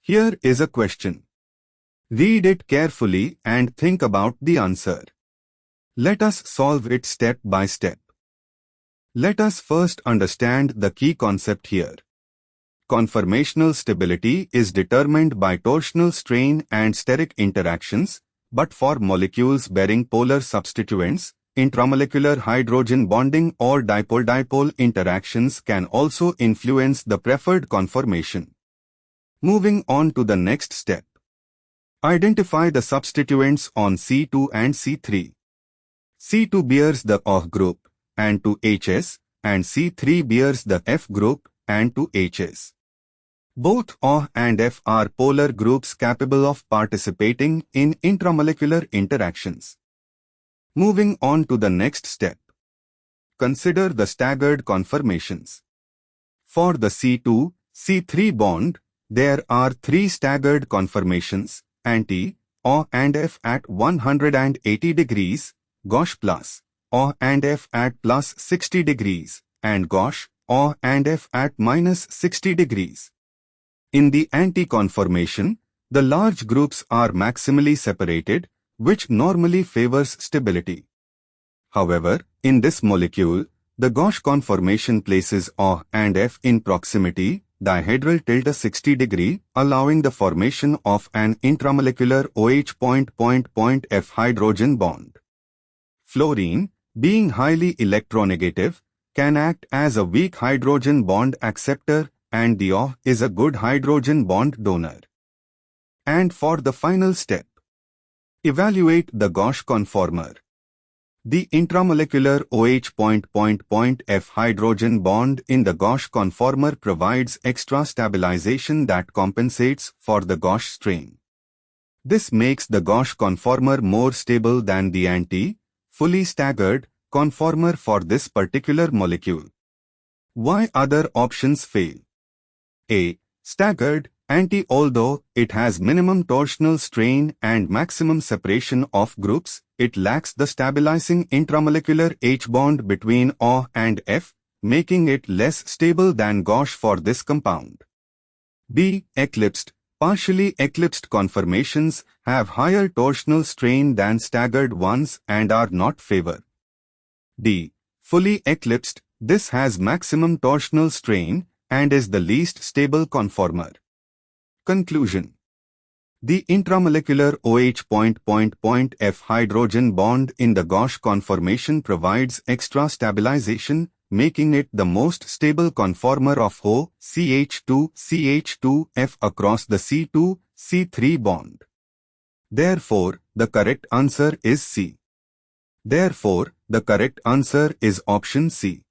Here is a question. Read it carefully and think about the answer. Let us solve it step by step. Let us first understand the key concept here. Conformational stability is determined by torsional strain and steric interactions, but for molecules bearing polar substituents, intramolecular hydrogen bonding or dipole-dipole interactions can also influence the preferred conformation. Moving on to the next step. Identify the substituents on C2 and C3. C2 bears the OH group and 2 Hs, and C3 bears the F group and 2 Hs. Both OH and F are polar groups capable of participating in intramolecular interactions. Moving on to the next step. Consider the staggered conformations. For the C2, C3 bond, there are 3 staggered conformations, anti, OH and F at 180 degrees, gauche plus, OH and F at plus 60 degrees, and gauche, OH and F at minus 60 degrees. In the anti-conformation, the large groups are maximally separated, which normally favors stability. However, in this molecule, the gauche conformation places OH and F in proximity, dihedral tilde 60 degree, allowing the formation of an intramolecular OH F hydrogen bond. Fluorine, being highly electronegative, can act as a weak hydrogen bond acceptor, and the OH is a good hydrogen bond donor. And for the final step, evaluate the gauche conformer. The intramolecular OH F hydrogen bond in the gauche conformer provides extra stabilization that compensates for the gauche strain. This makes the gauche conformer more stable than the fully staggered conformer for this particular molecule. Why other options fail? A. Staggered, although it has minimum torsional strain and maximum separation of groups, it lacks the stabilizing intramolecular H bond between OH and F, making it less stable than gauche for this compound. B. Eclipsed, partially eclipsed conformations have higher torsional strain than staggered ones and are not favored. D. Fully eclipsed, this has maximum torsional strain and is the least stable conformer. Conclusion. The intramolecular OH F hydrogen bond in the gauche conformation provides extra stabilization, making it the most stable conformer of OH CH2F across the C2-C3 bond. Therefore, the correct answer is C. Therefore, the correct answer is option C.